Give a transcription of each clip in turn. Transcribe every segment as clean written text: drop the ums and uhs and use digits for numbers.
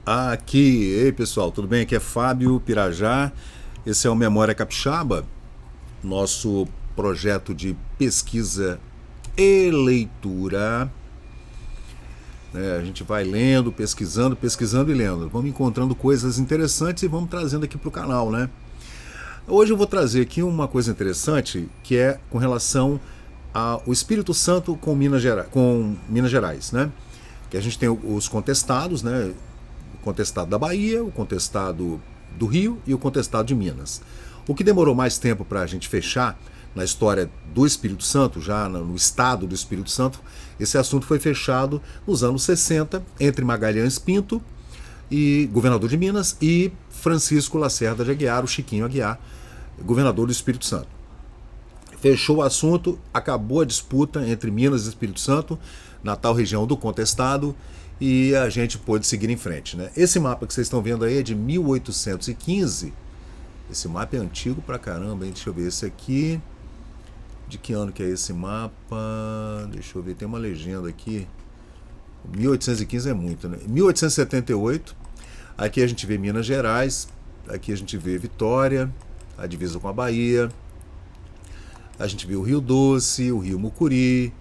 Ei pessoal, tudo bem? Aqui é Fábio Pirajá, esse é o Memória Capixaba, nosso projeto de pesquisa e leitura. A gente vai lendo, pesquisando, pesquisando e lendo. Vamos encontrando coisas interessantes e vamos trazendo aqui para o canal, né? Hoje eu vou trazer aqui uma coisa interessante que é com relação ao Espírito Santo com Minas Gerais, né? Que a gente tem os contestados, né? O contestado da Bahia, o contestado do Rio e o contestado de Minas. O que demorou mais tempo para a gente fechar na história do Espírito Santo, já no estado do Espírito Santo, esse assunto foi fechado nos anos 60 entre Magalhães Pinto, e governador de Minas, e Francisco Lacerda de Aguiar, o Chiquinho Aguiar, governador do Espírito Santo. Fechou o assunto, acabou a disputa entre Minas e Espírito Santo, na tal região do contestado, e a gente pôde seguir em frente, né? Esse mapa que vocês estão vendo aí é de 1815. Esse mapa é antigo pra caramba, hein? Deixa eu ver, esse aqui... De que ano que é esse mapa? Deixa eu ver, tem uma legenda aqui. 1815 é muito, né? 1878, aqui a gente vê Minas Gerais, aqui a gente vê Vitória, a divisa com a Bahia, a gente vê o Rio Doce, o Rio Mucuri,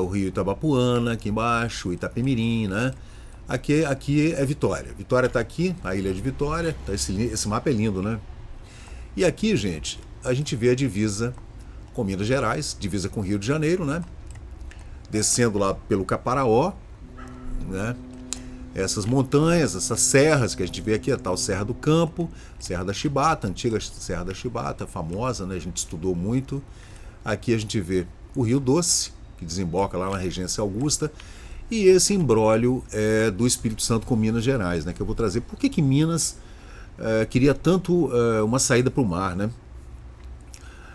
o Rio Itabapuana, aqui embaixo, Itapemirim, né? Aqui é Vitória. Vitória está aqui, a ilha de Vitória, tá esse mapa é lindo, né? E aqui, gente, a gente vê a divisa com Minas Gerais, divisa com o Rio de Janeiro, né? Descendo lá pelo Caparaó, né? Essas montanhas, essas serras que a gente vê aqui, a tal Serra do Campo, Serra da Chibata, antiga Serra da Chibata, famosa, né? A gente estudou muito. Aqui a gente vê o Rio Doce, que desemboca lá na Regência Augusta, e esse imbróglio do Espírito Santo com Minas Gerais, né? Que eu vou trazer. Por que Minas queria tanto uma saída para o mar, né?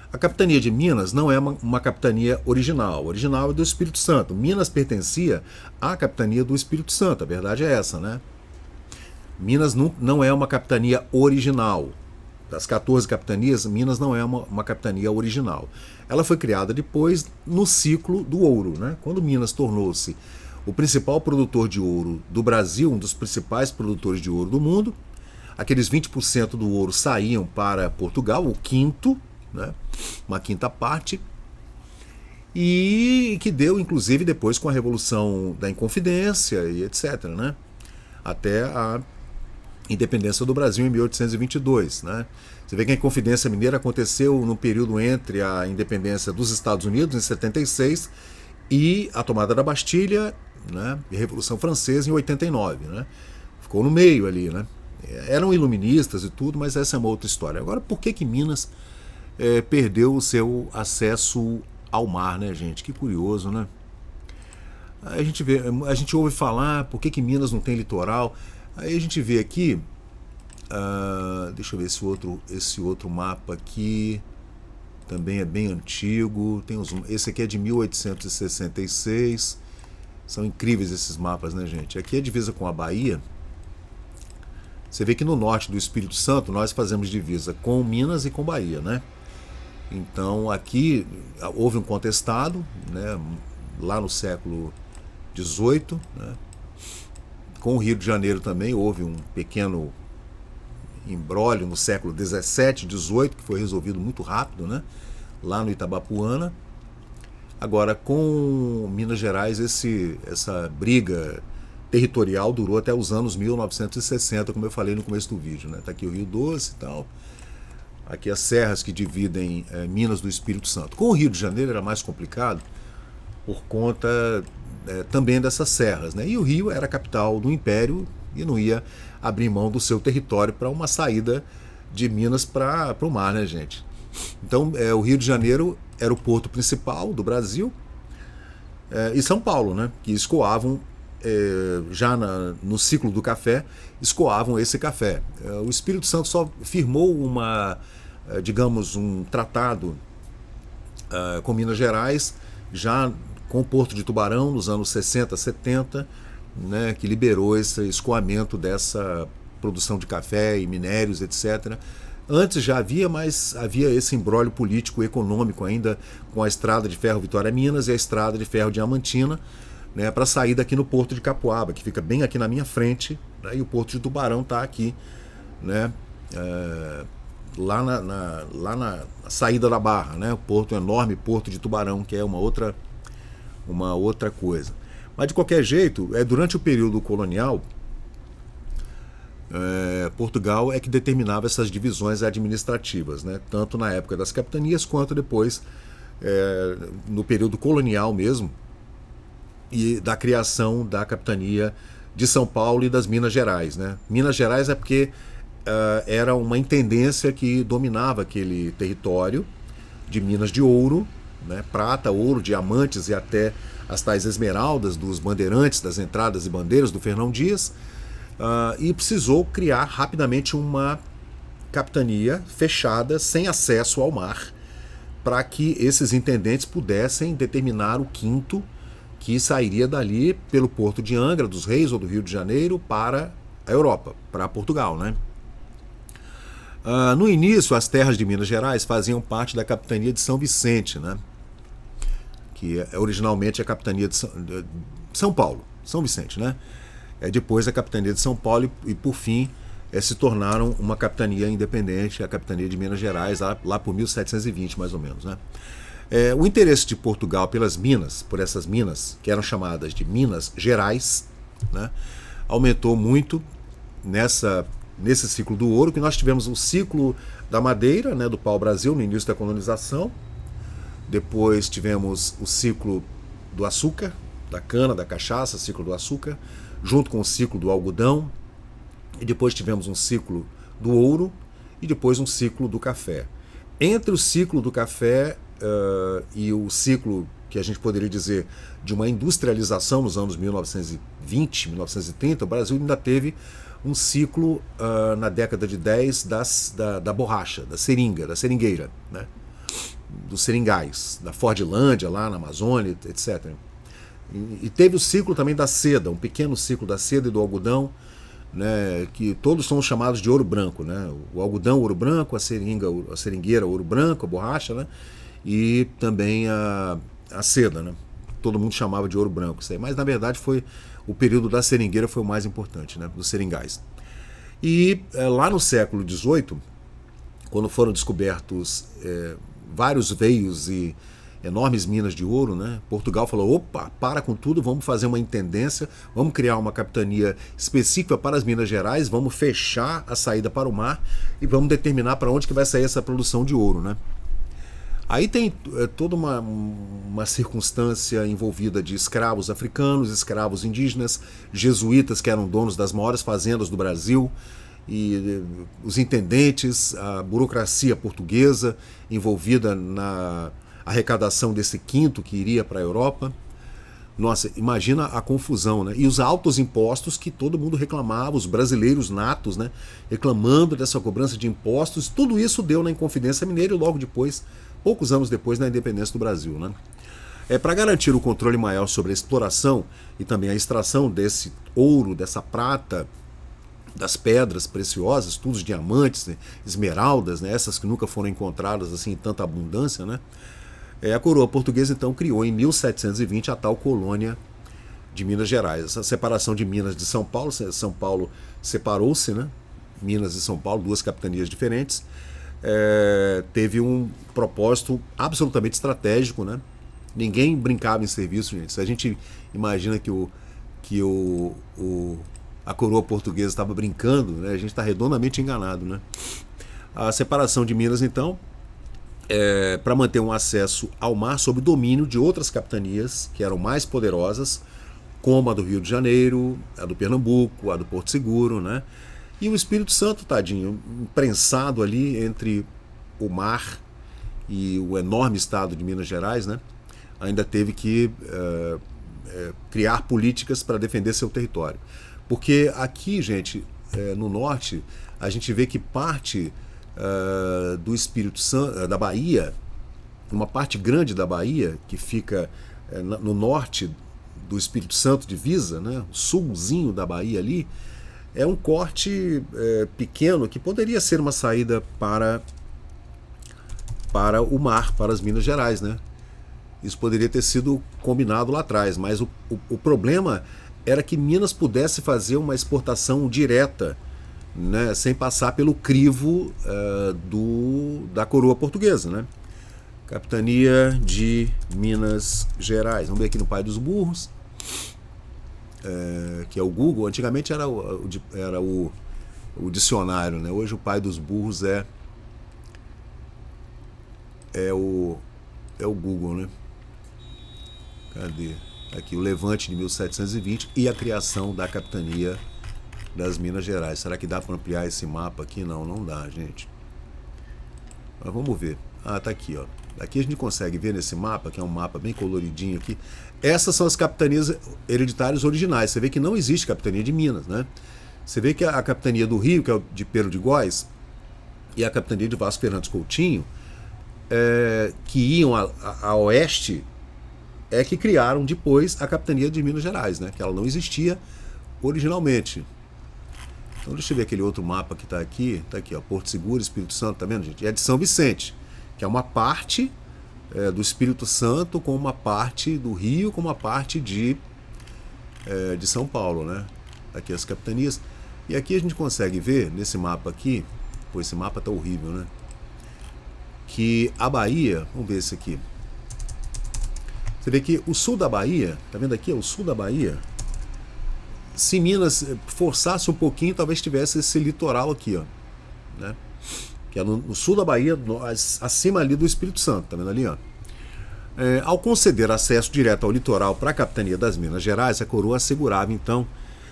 A capitania de Minas não é uma capitania original. O original é do Espírito Santo. Minas pertencia à capitania do Espírito Santo. A verdade é essa, né? Minas não é uma capitania original. Das 14 capitanias, Minas não é uma capitania original. Ela foi criada depois no ciclo do ouro, né? Quando Minas tornou-se o principal produtor de ouro do Brasil, um dos principais produtores de ouro do mundo, aqueles 20% do ouro saíam para Portugal, o quinto, né? Uma quinta parte, e que deu inclusive depois com a Revolução da Inconfidência e etc, né? Até a independência do Brasil em 1822, né? Você vê que a Inconfidência Mineira aconteceu no período entre a independência dos Estados Unidos em 76 e a tomada da Bastilha, né? E a Revolução Francesa em 89, né? Ficou no meio ali, né? Eram iluministas e tudo, mas essa é uma outra história. Agora, por que Minas perdeu o seu acesso ao mar, né, gente? Que curioso, né? A gente ouve falar por que Minas não tem litoral. Aí a gente vê aqui, deixa eu ver esse outro mapa aqui, também é bem antigo. Esse aqui é de 1866. São incríveis esses mapas, né, gente? Aqui é a divisa com a Bahia. Você vê que no norte do Espírito Santo nós fazemos divisa com Minas e com Bahia, né? Então aqui houve um contestado, né, lá no século XVIII, né, com o Rio de Janeiro também houve um pequeno imbróglio no século XVII, XVIII, que foi resolvido muito rápido, né, lá no Itabapuana. Agora com Minas Gerais essa briga territorial durou até os anos 1960, como eu falei no começo do vídeo, né? Tá aqui o Rio Doce e tal. Aqui as serras que dividem Minas do Espírito Santo. Com o Rio de Janeiro era mais complicado por conta também dessas serras, né? E o Rio era a capital do Império e não ia abrir mão do seu território para uma saída de Minas para o mar, né, gente? Então o Rio de Janeiro era o porto principal do Brasil, e São Paulo, né? Que escoavam, já no ciclo do café, escoavam esse café. O Espírito Santo só firmou digamos, um tratado com Minas Gerais, já com o Porto de Tubarão, nos anos 60, 70, né, que liberou esse escoamento dessa produção de café e minérios, etc. Antes já havia, mas havia esse imbróglio político e econômico ainda com a estrada de ferro Vitória-Minas e a estrada de ferro Diamantina, né, para sair daqui no Porto de Capuaba, que fica bem aqui na minha frente, né, e o Porto de Tubarão está aqui, né, lá na saída da Barra, né, o porto, o enorme Porto de Tubarão, que é uma outra coisa. Mas de qualquer jeito, durante o período colonial, Portugal é que determinava essas divisões administrativas, né, tanto na época das capitanias quanto depois no período colonial mesmo, e da criação da capitania de São Paulo e das Minas Gerais, né? Minas Gerais é porque era uma intendência que dominava aquele território de minas de ouro, né? Prata, ouro, diamantes e até as tais esmeraldas dos bandeirantes, das entradas e bandeiras do Fernão Dias, e precisou criar rapidamente uma capitania fechada, sem acesso ao mar, para que esses intendentes pudessem determinar o quinto que sairia dali pelo Porto de Angra, dos Reis ou do Rio de Janeiro, para a Europa, para Portugal, né? No início, as terras de Minas Gerais faziam parte da capitania de São Vicente, né? Que é originalmente a capitania de São Paulo, São Vicente, né? Depois a capitania de São Paulo e por fim, se tornaram uma capitania independente, a capitania de Minas Gerais, lá por 1720, mais ou menos, né? O interesse de Portugal pelas minas, por essas minas, que eram chamadas de Minas Gerais, né, aumentou muito nesse ciclo do ouro, que nós tivemos o ciclo da madeira, né, do pau-brasil, no início da colonização. Depois tivemos o ciclo do açúcar, da cana, da cachaça, ciclo do açúcar, junto com o ciclo do algodão. E depois tivemos um ciclo do ouro e depois um ciclo do café. Entre o ciclo do café e o ciclo que a gente poderia dizer de uma industrialização nos anos 1920, 1930, o Brasil ainda teve um ciclo na década de 10 da borracha, da seringueira, né? Dos seringais, da Fordlândia lá na Amazônia, etc. E teve o ciclo também da seda, um pequeno ciclo da seda e do algodão, né, que todos são chamados de ouro branco, né? O algodão, ouro branco, a seringueira, ouro branco, a borracha, né? E também a seda, né? Todo mundo chamava de ouro branco, isso aí. Mas na verdade foi o período da seringueira foi o mais importante, né? Dos seringais. E lá no século XVIII, quando foram descobertos vários veios e enormes minas de ouro, né? Portugal falou, opa, para com tudo, vamos fazer uma intendência, vamos criar uma capitania específica para as Minas Gerais, vamos fechar a saída para o mar e vamos determinar para onde que vai sair essa produção de ouro, né? Aí tem toda uma circunstância envolvida de escravos africanos, escravos indígenas, jesuítas que eram donos das maiores fazendas do Brasil, e os intendentes, a burocracia portuguesa envolvida na arrecadação desse quinto que iria para a Europa. Nossa, imagina a confusão, né? E os altos impostos que todo mundo reclamava, os brasileiros natos, né? Reclamando dessa cobrança de impostos. Tudo isso deu na Inconfidência Mineira e logo depois, poucos anos depois, na independência do Brasil, né? Para garantir o controle maior sobre a exploração e também a extração desse ouro, dessa prata, das pedras preciosas, tudo os diamantes, né? Esmeraldas, né? Essas que nunca foram encontradas assim em tanta abundância, né? A coroa portuguesa, então, criou em 1720 a tal colônia de Minas Gerais. Essa separação de Minas de São Paulo, São Paulo separou-se, né? Minas e São Paulo, duas capitanias diferentes, teve um propósito absolutamente estratégico, né? Ninguém brincava em serviço, gente. Se a gente imagina que a coroa portuguesa estava brincando, né? A gente está redondamente enganado, né? A separação de Minas, então, para manter um acesso ao mar sob domínio de outras capitanias que eram mais poderosas, como a do Rio de Janeiro, a do Pernambuco, a do Porto Seguro, né? E o Espírito Santo, tadinho, imprensado ali entre o mar e o enorme estado de Minas Gerais, né? Ainda teve que criar políticas para defender seu território. Porque aqui, gente, no norte, a gente vê que parte do Espírito Santo, da Bahia, uma parte grande da Bahia, que fica no norte do Espírito Santo, divisa, né, o sulzinho da Bahia ali, é um corte pequeno que poderia ser uma saída para o mar, para as Minas Gerais, né? Isso poderia ter sido combinado lá atrás, mas o problema era que Minas pudesse fazer uma exportação direta, né, sem passar pelo crivo da coroa portuguesa, né? Capitania de Minas Gerais. Vamos ver aqui no Pai dos Burros, que é o Google. Antigamente era o dicionário, né? Hoje o Pai dos Burros é o Google, né? Cadê? Aqui, o levante de 1720 e a criação da Capitania das Minas Gerais. Será que dá para ampliar esse mapa aqui? Não, não dá, gente. Mas vamos ver. Ah, tá aqui, ó. Aqui a gente consegue ver nesse mapa, que é um mapa bem coloridinho aqui. Essas são as capitanias hereditárias originais. Você vê que não existe capitania de Minas, né? Você vê que a capitania do Rio, que é de Pedro de Góes, e a capitania de Vasco Fernandes Coutinho, que iam a oeste, que criaram depois a capitania de Minas Gerais, né? Que ela não existia originalmente. Então deixa eu ver aquele outro mapa que está aqui. Está aqui, ó, Porto Seguro, Espírito Santo, tá vendo, gente? É de São Vicente, que é uma parte do Espírito Santo com uma parte do Rio, com uma parte de São Paulo, né? Aqui as capitanias. E aqui a gente consegue ver, nesse mapa aqui, pô, esse mapa tá horrível, né? Que a Bahia, vamos ver esse aqui. Você vê que o sul da Bahia, tá vendo aqui? O sul da Bahia, se Minas forçasse um pouquinho, talvez tivesse esse litoral aqui, ó, né? Que é no sul da Bahia, acima ali do Espírito Santo, tá vendo ali, ó? Ao conceder acesso direto ao litoral para a capitania das Minas Gerais, a coroa assegurava, então,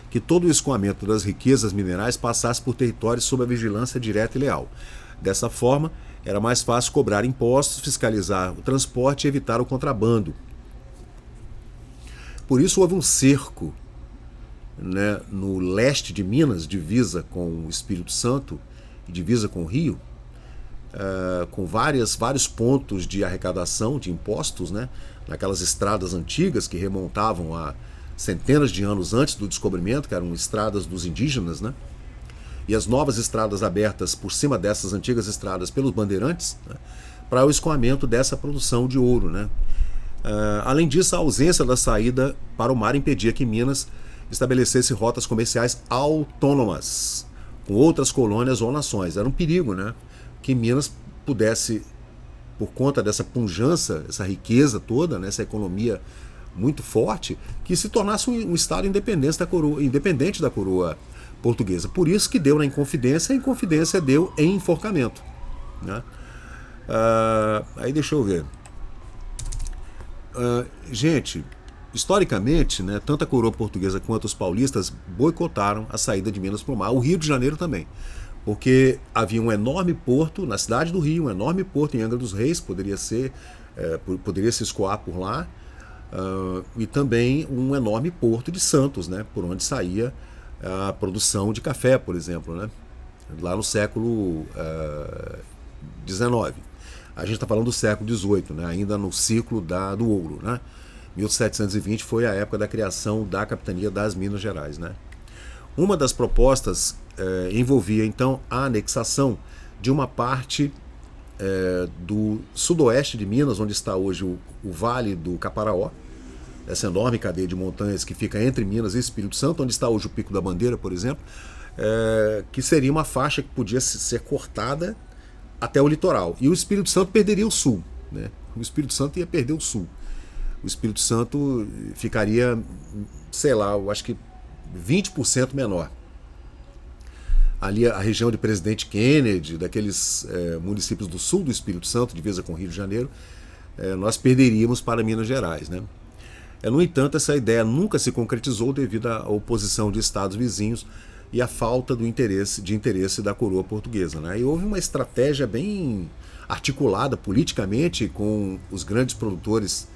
que todo o escoamento das riquezas minerais passasse por territórios sob a vigilância direta e leal. Dessa forma, era mais fácil cobrar impostos, fiscalizar o transporte e evitar o contrabando. Por isso houve um cerco, né, no leste de Minas, divisa com o Espírito Santo e divisa com o Rio, com vários pontos de arrecadação de impostos, né, naquelas estradas antigas que remontavam a centenas de anos antes do descobrimento, que eram estradas dos indígenas, né, e as novas estradas abertas por cima dessas antigas estradas pelos bandeirantes, né, para o escoamento dessa produção de ouro, né. Além disso, a ausência da saída para o mar impedia que Minas estabelecesse rotas comerciais autônomas com outras colônias ou nações. Era um perigo, né, que Minas pudesse, por conta dessa pujança, essa riqueza toda, né, essa economia muito forte, que se tornasse um estado independente da coroa portuguesa. Por isso que deu na Inconfidência, a Inconfidência deu em enforcamento, né? Aí deixa eu ver. Gente, historicamente, né, tanto a coroa portuguesa quanto os paulistas boicotaram a saída de Minas para o mar. O Rio de Janeiro também, porque havia um enorme porto na cidade do Rio, um enorme porto em Angra dos Reis, poderia se escoar por lá, e também um enorme porto de Santos, né, por onde saía a produção de café, por exemplo, né, lá no século XIX. A gente está falando do século XVIII, né, ainda no ciclo do ouro, né? 1720 foi a época da criação da Capitania das Minas Gerais, né? Uma das propostas envolvia, então, a anexação de uma parte do sudoeste de Minas, onde está hoje o Vale do Caparaó, essa enorme cadeia de montanhas que fica entre Minas e Espírito Santo, onde está hoje o Pico da Bandeira, por exemplo, que seria uma faixa que podia ser cortada até o litoral. E o Espírito Santo perderia o sul, né? O Espírito Santo ia perder o sul. O Espírito Santo ficaria, sei lá, eu acho que 20% menor. Ali a região de Presidente Kennedy, daqueles municípios do sul do Espírito Santo, divisa com o Rio de Janeiro, nós perderíamos para Minas Gerais, né? No entanto, essa ideia nunca se concretizou devido à oposição de estados vizinhos e à falta de interesse da coroa portuguesa, né? E houve uma estratégia bem articulada politicamente com os grandes produtores,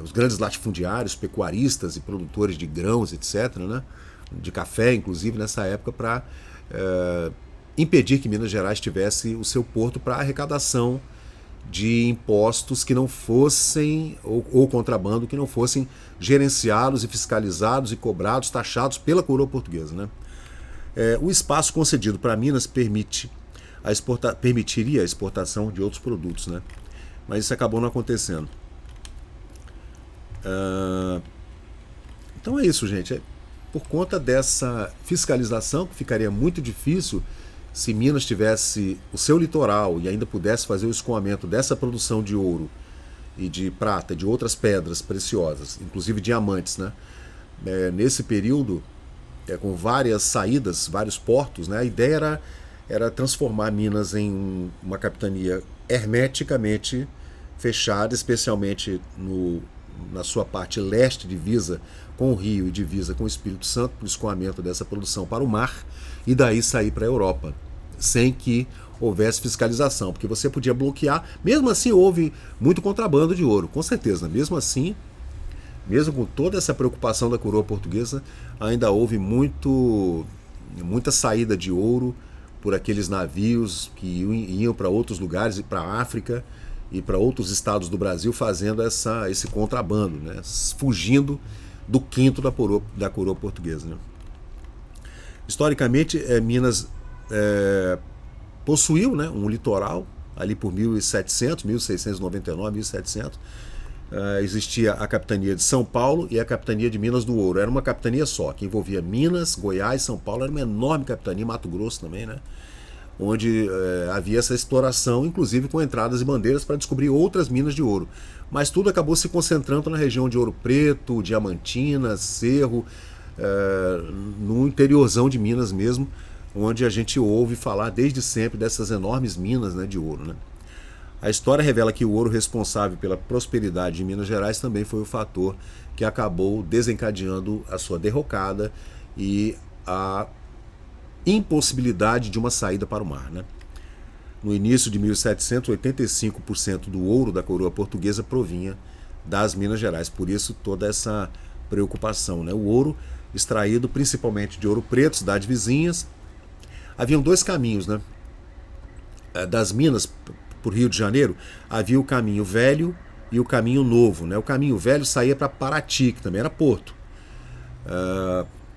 os grandes latifundiários, pecuaristas e produtores de grãos, etc., né? De café, inclusive, nessa época, para impedir que Minas Gerais tivesse o seu porto para arrecadação de impostos que não fossem, ou contrabando, que não fossem gerenciados e fiscalizados e cobrados, taxados pela coroa portuguesa, né? O espaço concedido para Minas permitiria a exportação de outros produtos, né? mas isso acabou não acontecendo. Então é isso, gente. Por conta dessa fiscalização, que ficaria muito difícil se Minas tivesse o seu litoral e ainda pudesse fazer o escoamento dessa produção de ouro e de prata, de outras pedras preciosas, inclusive diamantes, né? Nesse período, com várias saídas, vários portos, né? A ideia era transformar Minas em uma capitania hermeticamente fechada, especialmente na sua parte leste, divisa com o Rio e divisa com o Espírito Santo, para o escoamento dessa produção para o mar e daí sair para a Europa, sem que houvesse fiscalização, porque você podia bloquear. Mesmo assim houve muito contrabando de ouro, com certeza. Mesmo assim, mesmo com toda essa preocupação da coroa portuguesa, ainda houve muita saída de ouro por aqueles navios que iam para outros lugares, e para a África e para outros estados do Brasil, fazendo esse contrabando, né? Fugindo do quinto da coroa portuguesa, né? Historicamente, Minas possuiu, né, um litoral ali por 1700, 1699, 1700. Existia a capitania de São Paulo e a capitania de Minas do Ouro. Era uma capitania só, que envolvia Minas, Goiás, São Paulo. Era uma enorme capitania, Mato Grosso também, né? Onde havia essa exploração, inclusive com entradas e bandeiras para descobrir outras minas de ouro. Mas tudo acabou se concentrando na região de Ouro Preto, Diamantina, Cerro, no interiorzão de Minas mesmo, onde a gente ouve falar desde sempre dessas enormes minas, né, de ouro, né? A história revela que o ouro responsável pela prosperidade de Minas Gerais também foi o fator que acabou desencadeando a sua derrocada e a impossibilidade de uma saída para o mar, né? No início de 1700, 85% do ouro da coroa portuguesa provinha das Minas Gerais. Por isso toda essa preocupação, né? O ouro extraído principalmente de Ouro Preto, cidades vizinhas. Haviam dois caminhos, né? Das Minas por Rio de Janeiro, havia o caminho velho e o caminho novo, né? O caminho velho saía para Paraty, que também era porto.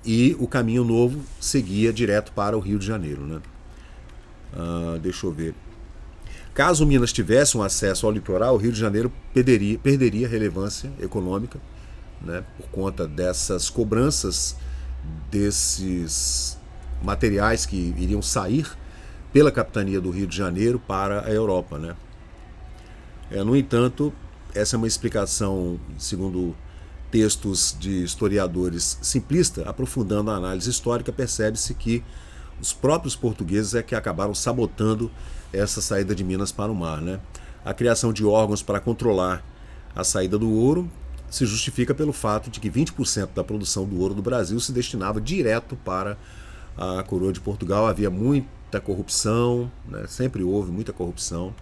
E o caminho novo seguia direto para o Rio de Janeiro, né? Deixa eu ver. Caso Minas tivesse um acesso ao litoral, o Rio de Janeiro perderia relevância econômica, né, por conta dessas cobranças desses materiais que iriam sair pela capitania do Rio de Janeiro para a Europa, né? No entanto, essa é uma explicação, segundo textos de historiadores simplistas. Aprofundando a análise histórica, percebe-se que os próprios portugueses é que acabaram sabotando essa saída de Minas para o mar, né? A criação de órgãos para controlar a saída do ouro se justifica pelo fato de que 20% da produção do ouro do Brasil se destinava direto para a coroa de Portugal. Havia muita corrupção, né? Sempre houve muita corrupção,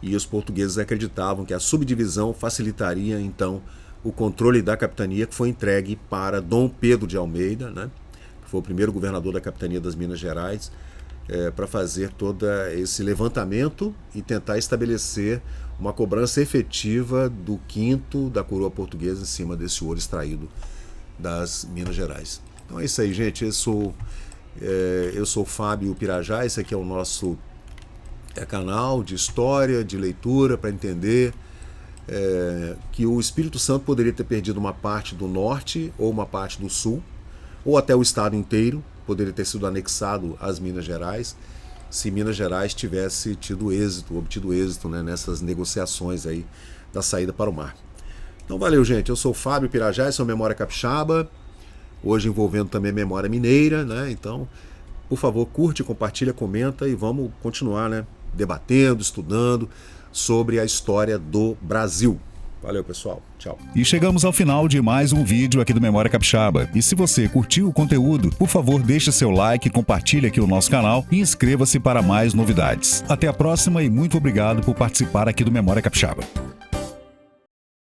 e os portugueses acreditavam que a subdivisão facilitaria então o controle da capitania, que foi entregue para Dom Pedro de Almeida, né? Que foi o primeiro governador da capitania das Minas Gerais, para fazer todo esse levantamento e tentar estabelecer uma cobrança efetiva do quinto da coroa portuguesa em cima desse ouro extraído das Minas Gerais. Então é isso aí, gente. Eu sou Fábio Pirajá. Esse aqui é o nosso canal de história, de leitura, para entender que o Espírito Santo poderia ter perdido uma parte do norte ou uma parte do sul, ou até o estado inteiro poderia ter sido anexado às Minas Gerais, se Minas Gerais tivesse obtido êxito, né, nessas negociações aí da saída para o mar. Então valeu, gente. Eu sou o Fábio Pirajá, essa é a Memória Capixaba, hoje envolvendo também memória mineira, né? Então, por favor, curte, compartilha, comenta e vamos continuar, né, debatendo, estudando sobre a história do Brasil. Valeu, pessoal. Tchau. E chegamos ao final de mais um vídeo aqui do Memória Capixaba. E se você curtiu o conteúdo, por favor, deixe seu like, compartilhe aqui o nosso canal e inscreva-se para mais novidades. Até a próxima e muito obrigado por participar aqui do Memória Capixaba.